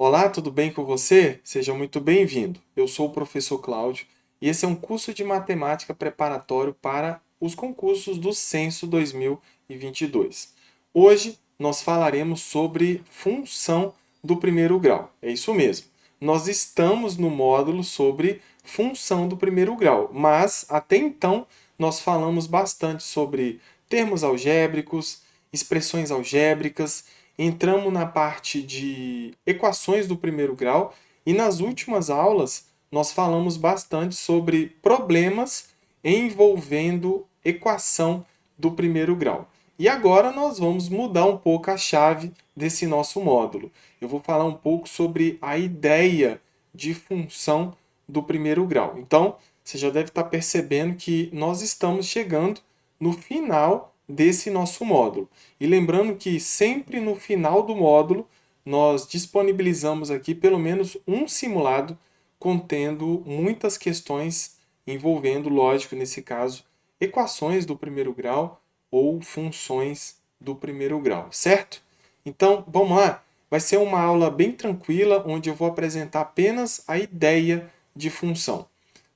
Olá, tudo bem com você? Seja muito bem-vindo. Eu sou o professor Cláudio e esse é um curso de matemática preparatório para os concursos do Censo 2022. Hoje nós falaremos sobre função do primeiro grau. É isso mesmo. Nós estamos no módulo sobre função do primeiro grau, mas até então nós falamos bastante sobre termos algébricos, expressões algébricas, entramos na parte de equações do primeiro grau e nas últimas aulas nós falamos bastante sobre problemas envolvendo equação do primeiro grau. E agora nós vamos mudar um pouco a chave desse nosso módulo. Eu vou falar um pouco sobre a ideia de função do primeiro grau. Então, você já deve estar percebendo que nós estamos chegando no final desse nosso módulo. E lembrando que sempre no final do módulo nós disponibilizamos aqui pelo menos um simulado contendo muitas questões envolvendo, lógico, nesse caso, equações do primeiro grau ou funções do primeiro grau, certo? Então, vamos lá. Vai ser uma aula bem tranquila, onde eu vou apresentar apenas a ideia de função.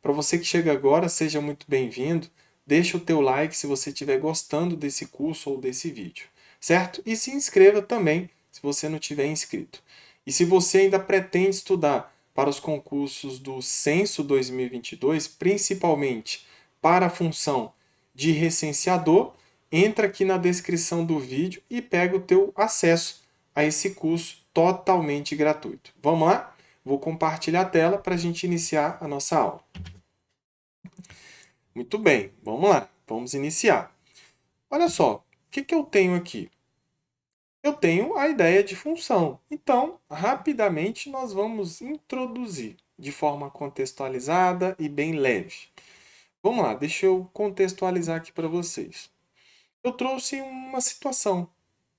Para você que chega agora, seja muito bem-vindo. Deixa o teu like se você estiver gostando desse curso ou desse vídeo, certo? E se inscreva também se você não tiver inscrito. E se você ainda pretende estudar para os concursos do Censo 2022, principalmente para a função de recenseador, entra aqui na descrição do vídeo e pega o teu acesso a esse curso totalmente gratuito. Vamos lá? Vou compartilhar a tela para a gente iniciar a nossa aula. Muito bem, vamos lá, vamos iniciar. Olha só, o que eu tenho aqui? Eu tenho a ideia de função. Então, rapidamente nós vamos introduzir de forma contextualizada e bem leve. Vamos lá, deixa eu contextualizar aqui para vocês. Eu trouxe uma situação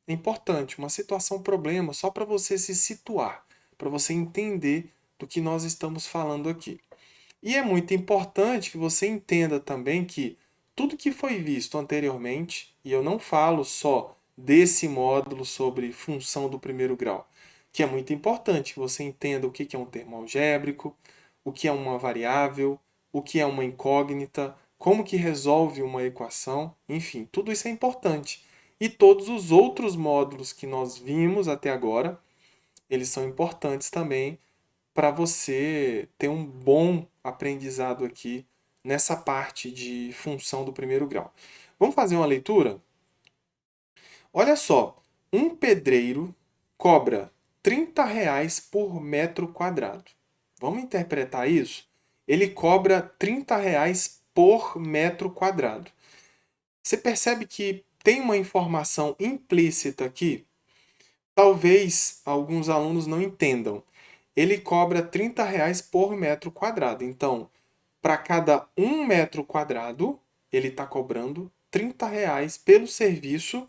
importante, uma situação problema, só para você se situar, para você entender do que nós estamos falando aqui. E é muito importante que você entenda também que tudo que foi visto anteriormente, e eu não falo só desse módulo sobre função do primeiro grau, que é muito importante que você entenda o que é um termo algébrico, o que é uma variável, o que é uma incógnita, como que resolve uma equação, enfim, tudo isso é importante. E todos os outros módulos que nós vimos até agora, eles são importantes também para você ter um bom aprendizado aqui nessa parte de função do primeiro grau. Vamos fazer uma leitura? Olha só, um pedreiro cobra R$ 30 por metro quadrado. Vamos interpretar isso? Ele cobra R$ 30 por metro quadrado. Você percebe que tem uma informação implícita aqui? Talvez alguns alunos não entendam. Ele cobra R$ 30 por metro quadrado. Então, para cada 1 metro quadrado, ele está cobrando R$ 30 pelo serviço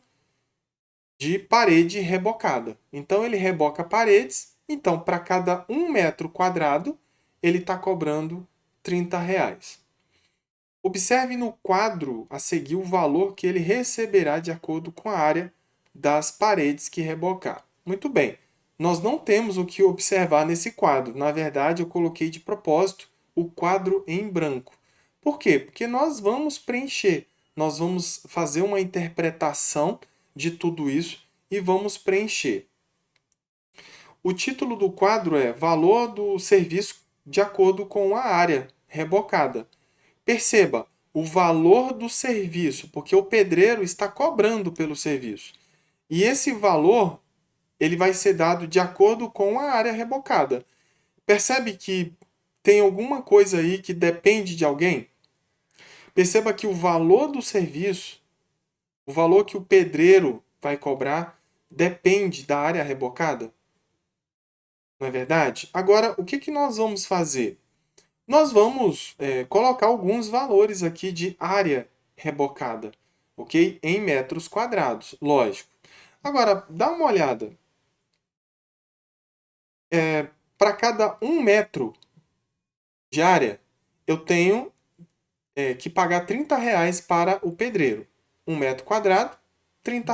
de parede rebocada. Então, ele reboca paredes. Então, para cada 1 metro quadrado, ele está cobrando R$ 30. Observe no quadro a seguir o valor que ele receberá de acordo com a área das paredes que rebocar. Muito bem, nós não temos o que observar nesse quadro. Na verdade, eu coloquei de propósito o quadro em branco. Por quê? Porque nós vamos preencher, nós vamos fazer uma interpretação de tudo isso e vamos preencher. O título do quadro é Valor do serviço de acordo com a área rebocada. Perceba o valor do serviço, porque o pedreiro está cobrando pelo serviço. E esse valor ele vai ser dado de acordo com a área rebocada. Percebe que tem alguma coisa aí que depende de alguém? Perceba que o valor do serviço, o valor que o pedreiro vai cobrar, depende da área rebocada. Não é verdade? Agora, o que nós vamos fazer? Nós vamos colocar alguns valores aqui de área rebocada, ok? Em metros quadrados, lógico. Agora, dá uma olhada. Para cada 1 metro de área, eu tenho que pagar R$ 30 para o pedreiro. 1 metro quadrado, R$ 30.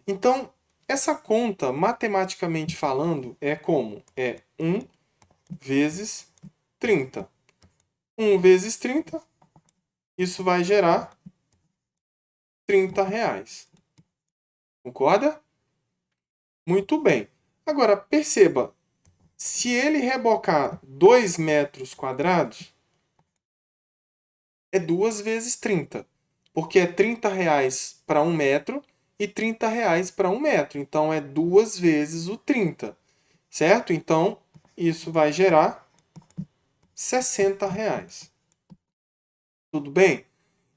Então, Essa conta, matematicamente falando, é como? É 1 vezes 30. 1 vezes 30, isso vai gerar R$ 30. Concorda? Muito bem. Agora, perceba, se ele rebocar 2 metros quadrados, é 2 vezes 30. Porque é R$ 30 para 1 metro e R$ 30 para 1 metro. Então, é 2 vezes o 30. Certo? Então, isso vai gerar R$ 60. Tudo bem?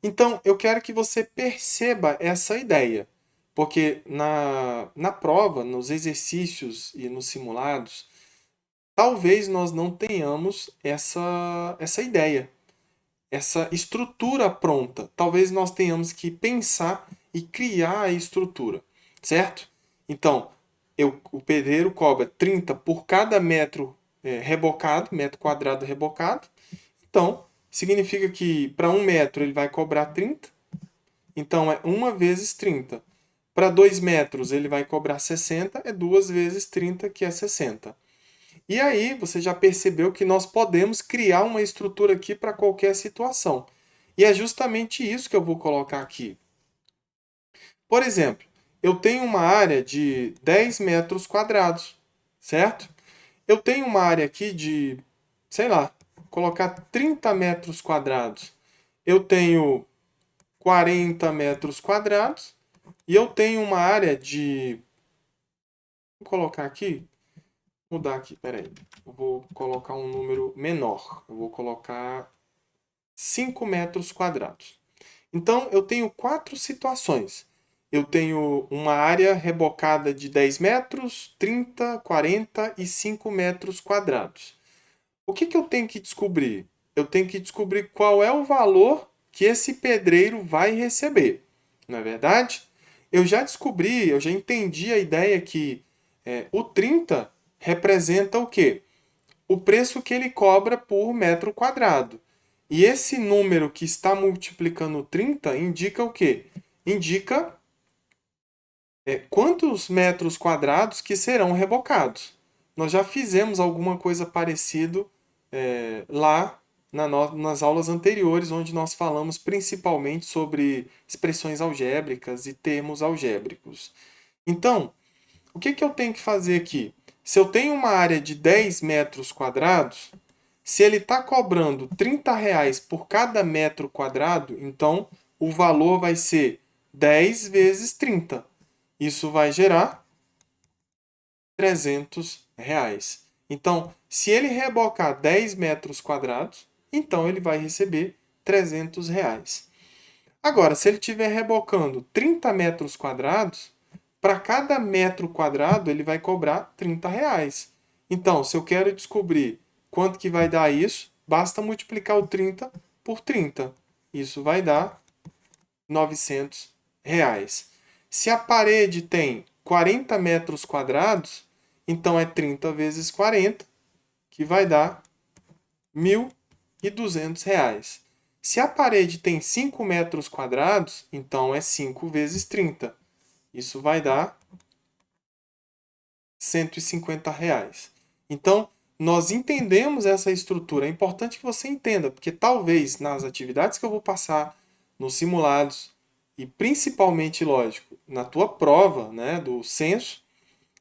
Então, eu quero que você perceba essa ideia. Porque na prova, nos exercícios e nos simulados, talvez nós não tenhamos essa ideia, essa estrutura pronta. Talvez nós tenhamos que pensar e criar a estrutura, certo? Então, o pedreiro cobra 30 por cada metro rebocado, metro quadrado rebocado. Então, significa que para 1 metro ele vai cobrar 30. Então, é 1 vezes 30. Para 2 metros ele vai cobrar 60, é 2 vezes 30, que é 60. E aí, você já percebeu que nós podemos criar uma estrutura aqui para qualquer situação. E é justamente isso que eu vou colocar aqui. Por exemplo, eu tenho uma área de 10 metros quadrados, certo? Eu tenho uma área aqui de, sei lá, colocar 30 metros quadrados. Eu tenho 40 metros quadrados e eu tenho uma área de... Vou colocar aqui, mudar aqui, peraí. Eu vou colocar um número menor. Eu vou colocar 5 metros quadrados. Então, eu tenho 4 situações. Eu tenho uma área rebocada de 10 metros, 30, 40 e 5 metros quadrados. O que eu tenho que descobrir? Eu tenho que descobrir qual é o valor que esse pedreiro vai receber. Não é verdade? Eu já descobri, eu já entendi a ideia que o 30 representa o quê? O preço que ele cobra por metro quadrado. E esse número que está multiplicando 30 indica o quê? Indica quantos metros quadrados que serão rebocados. Nós já fizemos alguma coisa parecida lá nas aulas anteriores, onde nós falamos principalmente sobre expressões algébricas e termos algébricos. Então, o que eu tenho que fazer aqui? Se eu tenho uma área de 10 metros quadrados, se ele está cobrando R$ 30 por cada metro quadrado, então o valor vai ser 10 vezes 30. Isso vai gerar R$ 300. Então, se ele rebocar 10 metros quadrados, então ele vai receber R$ 300. Agora, se ele estiver rebocando 30 metros quadrados, para cada metro quadrado ele vai cobrar R$ 30. Então, se eu quero descobrir quanto que vai dar isso, basta multiplicar o 30 por 30. Isso vai dar R$ 900. Se a parede tem 40 metros quadrados, então é 30 vezes 40, que vai dar R$ 1.200. Se a parede tem 5 metros quadrados, então é 5 vezes 30. Isso vai dar R$ 150. Então, nós entendemos essa estrutura. É importante que você entenda, porque talvez nas atividades que eu vou passar, nos simulados, e principalmente, lógico, na tua prova, né, do censo,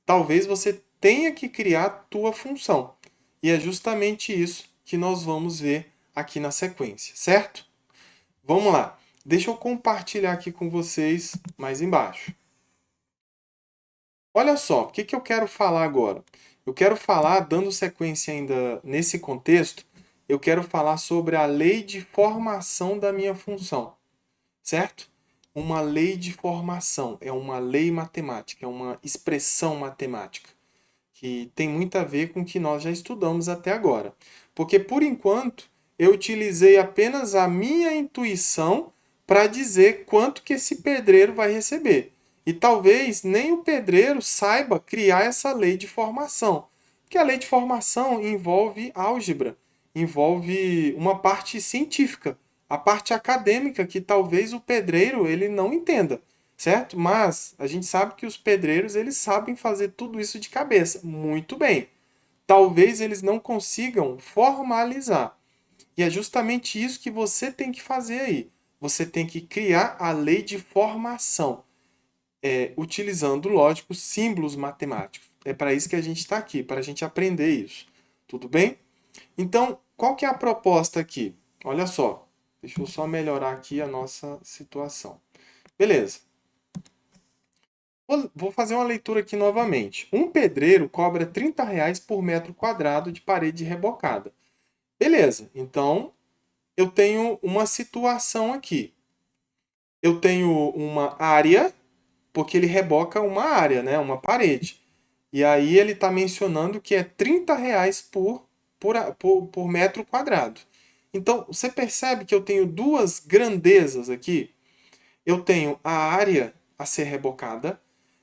talvez você tenha que criar a tua função. E é justamente isso que nós vamos ver aqui na sequência, certo? Vamos lá. Deixa eu compartilhar aqui com vocês mais embaixo. Olha só, o que eu quero falar agora? Eu quero falar, dando sequência ainda nesse contexto, eu quero falar sobre a lei de formação da minha função, certo? Uma lei de formação é uma lei matemática, é uma expressão matemática, que tem muito a ver com o que nós já estudamos até agora. Porque, por enquanto, eu utilizei apenas a minha intuição para dizer quanto que esse pedreiro vai receber. E talvez nem o pedreiro saiba criar essa lei de formação. Porque a lei de formação envolve álgebra, envolve uma parte científica, a parte acadêmica que talvez o pedreiro ele não entenda. certo? Mas a gente sabe que os pedreiros, eles sabem fazer tudo isso de cabeça. Muito bem. Talvez eles não consigam formalizar. E é justamente isso que você tem que fazer aí. Você tem que criar a lei de formação, utilizando, lógico, símbolos matemáticos. É para isso que a gente está aqui, para a gente aprender isso. Tudo bem? Então, qual que é a proposta aqui? Olha só, deixa eu só melhorar aqui a nossa situação. Beleza. Vou fazer uma leitura aqui novamente. Um pedreiro cobra R$ 30 por metro quadrado de parede rebocada. Beleza, então eu tenho uma situação aqui. Eu tenho uma área, porque ele reboca uma área, né? Uma parede. E aí ele está mencionando que é R$ 30 por metro quadrado. Então, você percebe que eu tenho duas grandezas aqui? Eu tenho a área a ser rebocada.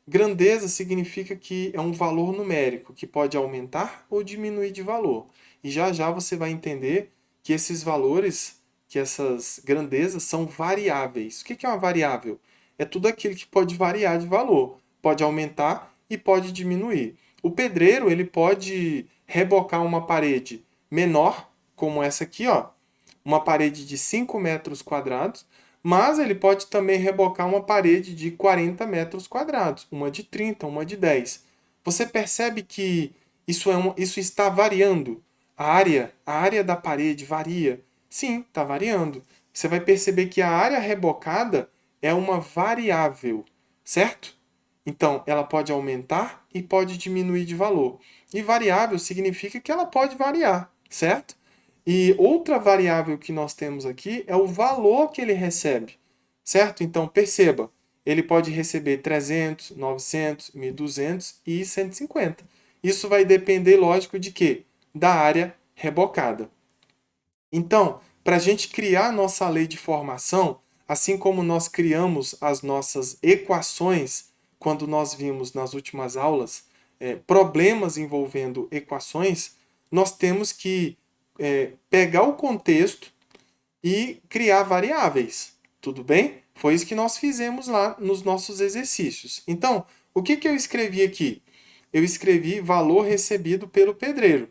Grandeza significa que é um valor numérico que pode aumentar ou diminuir de valor. E já já você vai entender que esses valores, que essas grandezas são variáveis. O que é uma variável? É tudo aquilo que pode variar de valor. Pode aumentar e pode diminuir. O pedreiro ele pode rebocar uma parede menor, como essa aqui, ó, uma parede de 5 metros quadrados, mas ele pode também rebocar uma parede de 40 metros quadrados, uma de 30, uma de 10. Você percebe que isso está variando? A área da parede varia? Sim, está variando. Você vai perceber que a área rebocada é uma variável, certo? Então, ela pode aumentar e pode diminuir de valor. E variável significa que ela pode variar, certo? E outra variável que nós temos aqui é o valor que ele recebe, certo? Então, perceba, ele pode receber 300, 900, 1.200 e 150. Isso vai depender, lógico, de quê? Da área rebocada. Então, para a gente criar a nossa lei de formação, assim como nós criamos as nossas equações, quando nós vimos nas últimas aulas problemas envolvendo equações, nós temos que pegar o contexto e criar variáveis. Tudo bem? Foi isso que nós fizemos lá nos nossos exercícios. Então, o que, que eu escrevi aqui? Eu escrevi valor recebido pelo pedreiro,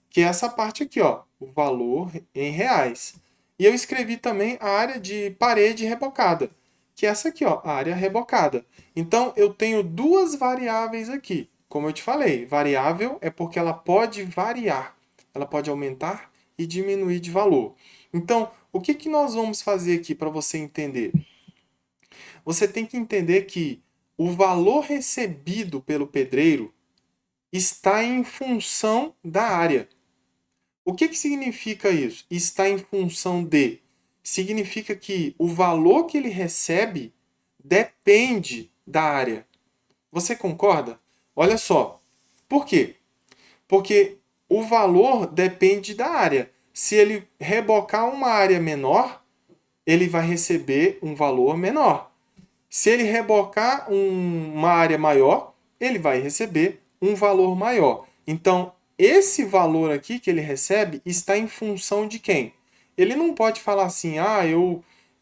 que é essa parte aqui, ó, o valor em reais. E eu escrevi também a área de parede rebocada, que é essa aqui, ó, a área rebocada. Então, eu tenho duas variáveis aqui. Como eu te falei, variável é porque ela pode variar. Ela pode aumentar e diminuir de valor. Então, o que, que nós vamos fazer aqui para você entender? Você tem que entender que o valor recebido pelo pedreiro está em função da área. O que, que significa isso? Está em função de. Significa que o valor que ele recebe depende da área. Você concorda? Olha só. Por quê? Porque o valor depende da área. Se ele rebocar uma área menor, ele vai receber um valor menor. Se ele rebocar uma área maior, ele vai receber um valor maior. Então, esse valor aqui que ele recebe está em função de quem? Ele não pode falar assim,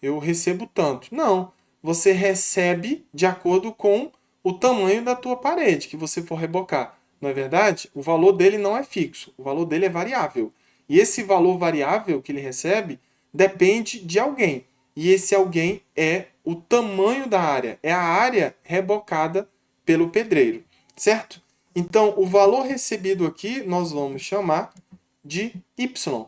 eu recebo tanto. Não, você recebe de acordo com o tamanho da tua parede que você for rebocar. Não é verdade? O valor dele não é fixo, o valor dele é variável. E esse valor variável que ele recebe depende de alguém. E esse alguém é o tamanho da área, é a área rebocada pelo pedreiro, certo? Então, o valor recebido aqui nós vamos chamar de Y,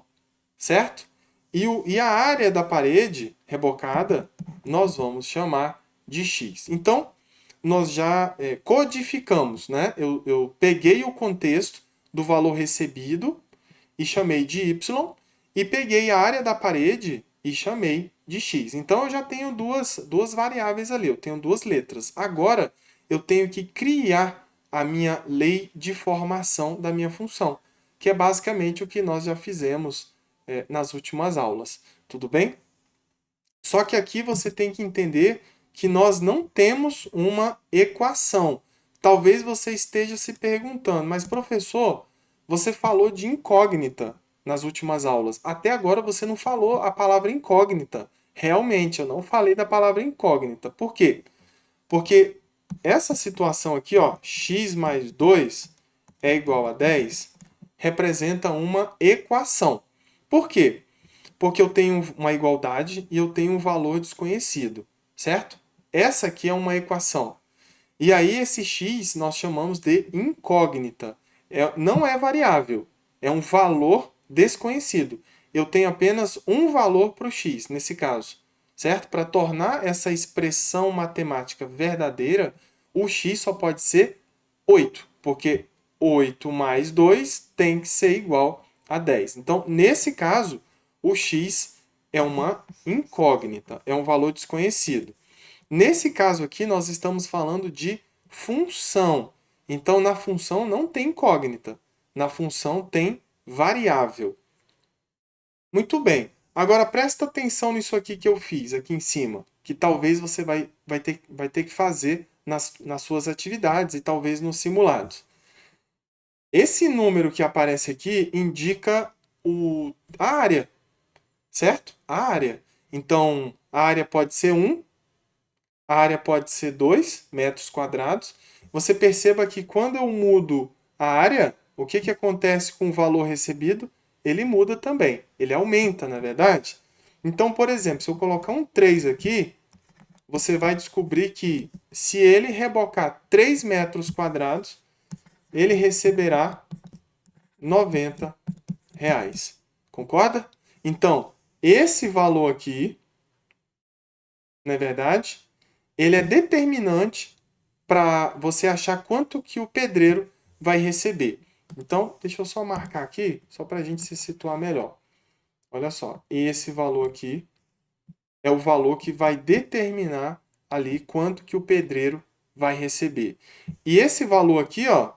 certo? E a área da parede rebocada nós vamos chamar de X. Então, nós já codificamos, né? Eu peguei o contexto do valor recebido e chamei de Y, e peguei a área da parede e chamei de X. Então eu já tenho duas variáveis ali, eu tenho duas letras. Agora eu tenho que criar a minha lei de formação da minha função, que é basicamente o que nós já fizemos nas últimas aulas. Tudo bem? Só que aqui você tem que entender que nós não temos uma equação. Talvez você esteja se perguntando, mas professor, você falou de incógnita nas últimas aulas. Até agora você não falou a palavra incógnita. Realmente, eu não falei da palavra incógnita. Por quê? Porque essa situação aqui, ó, x mais 2 é igual a 10, representa uma equação. Por quê? Porque eu tenho uma igualdade e eu tenho um valor desconhecido, certo? Essa aqui é uma equação. E aí esse x nós chamamos de incógnita. Não é variável, é um valor desconhecido. Eu tenho apenas um valor para o x, nesse caso, certo? Para tornar essa expressão matemática verdadeira, o x só pode ser 8, porque 8 mais 2 tem que ser igual a 10. Então, nesse caso, o x é uma incógnita, é um valor desconhecido. Nesse caso aqui, nós estamos falando de função. Então, na função não tem incógnita. Na função tem variável. Muito bem. Agora, presta atenção nisso aqui que eu fiz, aqui em cima, que talvez você vai ter que fazer nas suas atividades e talvez nos simulados. Esse número que aparece aqui indica a área, certo? A área. Então, a área pode ser 1, a área pode ser 2 metros quadrados. Você perceba que quando eu mudo a área, o que, que acontece com o valor recebido? Ele muda também. Ele aumenta, na verdade? Então, por exemplo, se eu colocar um 3 aqui, você vai descobrir que se ele rebocar 3 metros quadrados, ele receberá R$ 90. Concorda? Então, esse valor aqui, não é verdade? Ele é determinante para você achar quanto que o pedreiro vai receber. Então, deixa eu só marcar aqui, só para a gente se situar melhor. Olha só, esse valor aqui é o valor que vai determinar ali quanto que o pedreiro vai receber. E esse valor aqui, ó,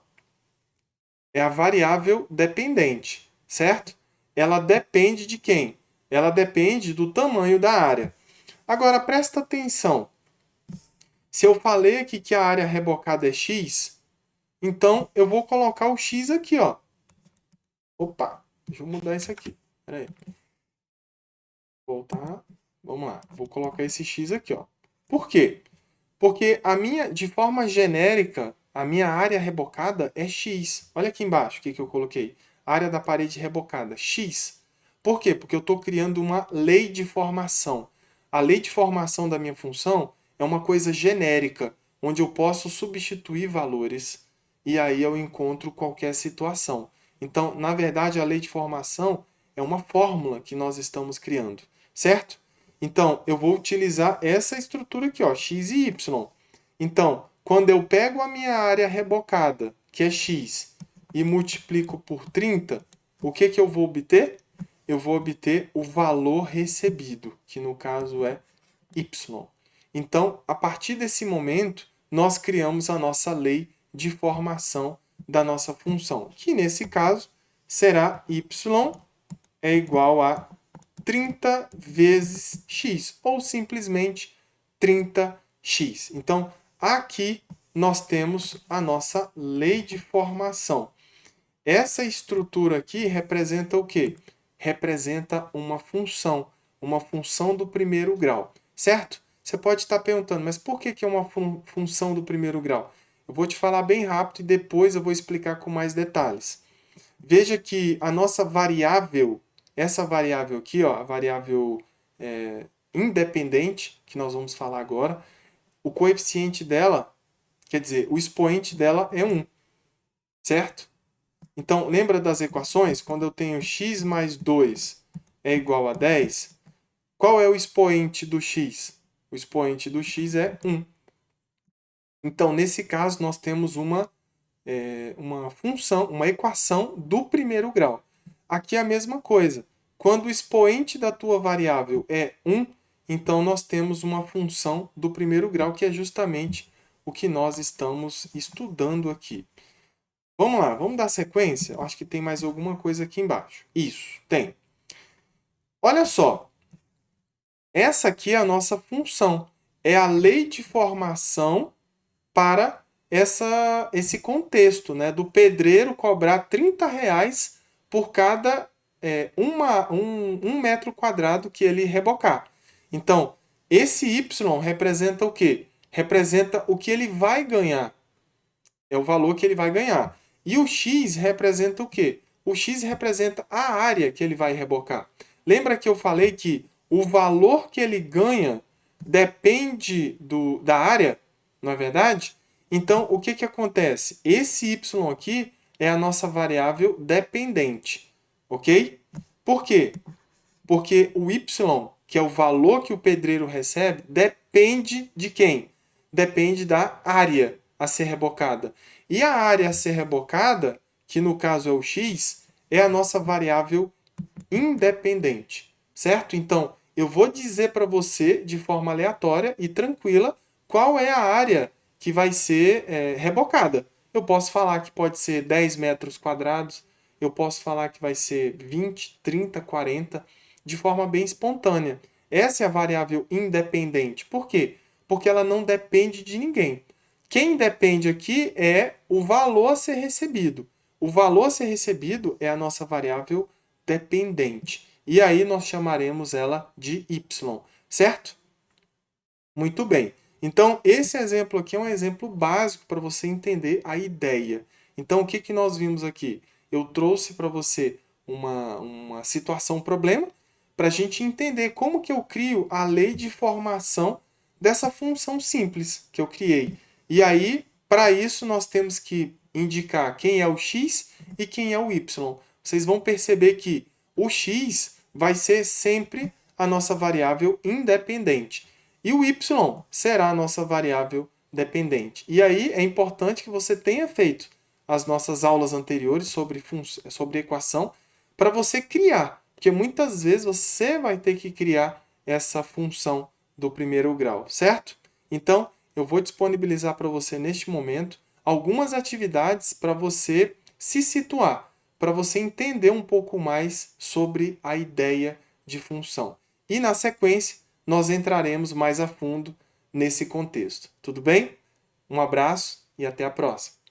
é a variável dependente, certo? Ela depende de quem? Ela depende do tamanho da área. Agora, presta atenção. Se eu falei aqui que a área rebocada é x, então eu vou colocar o x aqui, ó. Opa, deixa eu mudar isso aqui. Pera aí. Voltar. Vamos lá. Vou colocar esse x aqui, ó. Por quê? Porque de forma genérica, a minha área rebocada é x. Olha aqui embaixo o que eu coloquei. Área da parede rebocada, x. Por quê? Porque eu estou criando uma lei de formação. A lei de formação da minha função é uma coisa genérica, onde eu posso substituir valores e aí eu encontro qualquer situação. Então, na verdade, a lei de formação é uma fórmula que nós estamos criando, certo? Então, eu vou utilizar essa estrutura aqui, ó, x e y. Então, quando eu pego a minha área rebocada, que é x, e multiplico por 30, o que, que eu vou obter? Eu vou obter o valor recebido, que no caso é y. Então, a partir desse momento, nós criamos a nossa lei de formação da nossa função, que nesse caso será y é igual a 30 vezes x, ou simplesmente 30x. Então, aqui nós temos a nossa lei de formação. Essa estrutura aqui representa o quê? Representa uma função do primeiro grau, certo? Você pode estar perguntando, mas por que é uma função do primeiro grau? Eu vou te falar bem rápido e depois eu vou explicar com mais detalhes. Veja que a nossa variável, essa variável aqui, ó, a variável independente, que nós vamos falar agora, o coeficiente dela, quer dizer, o expoente dela é 1, certo? Então, lembra das equações? Quando eu tenho x mais 2 é igual a 10, qual é o expoente do x? O expoente do x é 1. Então, nesse caso, nós temos uma função, uma equação do primeiro grau. Aqui é a mesma coisa. Quando o expoente da tua variável é 1, então nós temos uma função do primeiro grau, que é justamente o que nós estamos estudando aqui. Vamos lá, vamos dar sequência? Eu acho que tem mais alguma coisa aqui embaixo. Isso, tem. Olha só. Essa aqui é a nossa função. É a lei de formação para esse contexto, né? Do pedreiro cobrar R$ 30 por cada um metro quadrado que ele rebocar. Então, esse y representa o quê? representa o que ele vai ganhar. É o valor que ele vai ganhar. E o x representa o quê? O x representa a área que ele vai rebocar. Lembra que eu falei que o valor que ele ganha depende da área, não é verdade? Então, o que acontece? Esse y aqui é a nossa variável dependente, ok? Por quê? Porque o y, que é o valor que o pedreiro recebe, depende de quem? Depende da área a ser rebocada. E a área a ser rebocada, que no caso é o x, é a nossa variável independente, certo? Então, eu vou dizer para você de forma aleatória e tranquila qual é a área que vai ser rebocada. Eu posso falar que pode ser 10 metros quadrados, eu posso falar que vai ser 20, 30, 40, de forma bem espontânea. Essa é a variável independente. Por quê? Porque ela não depende de ninguém. Quem depende aqui é o valor a ser recebido. O valor a ser recebido é a nossa variável dependente. E aí nós chamaremos ela de y, certo? Muito bem. Então, esse exemplo aqui é um exemplo básico para você entender a ideia. Então, o que nós vimos aqui? Eu trouxe para você uma situação, um problema, para a gente entender como que eu crio a lei de formação dessa função simples que eu criei. E aí, para isso, nós temos que indicar quem é o x e quem é o y. Vocês vão perceber que o x vai ser sempre a nossa variável independente. E o y será a nossa variável dependente. E aí é importante que você tenha feito as nossas aulas anteriores sobre equação para você criar. Porque muitas vezes você vai ter que criar essa função do primeiro grau, certo? Então, eu vou disponibilizar para você neste momento algumas atividades para você se situar, para você entender um pouco mais sobre a ideia de função. E na sequência, nós entraremos mais a fundo nesse contexto. Tudo bem? Um abraço e até a próxima.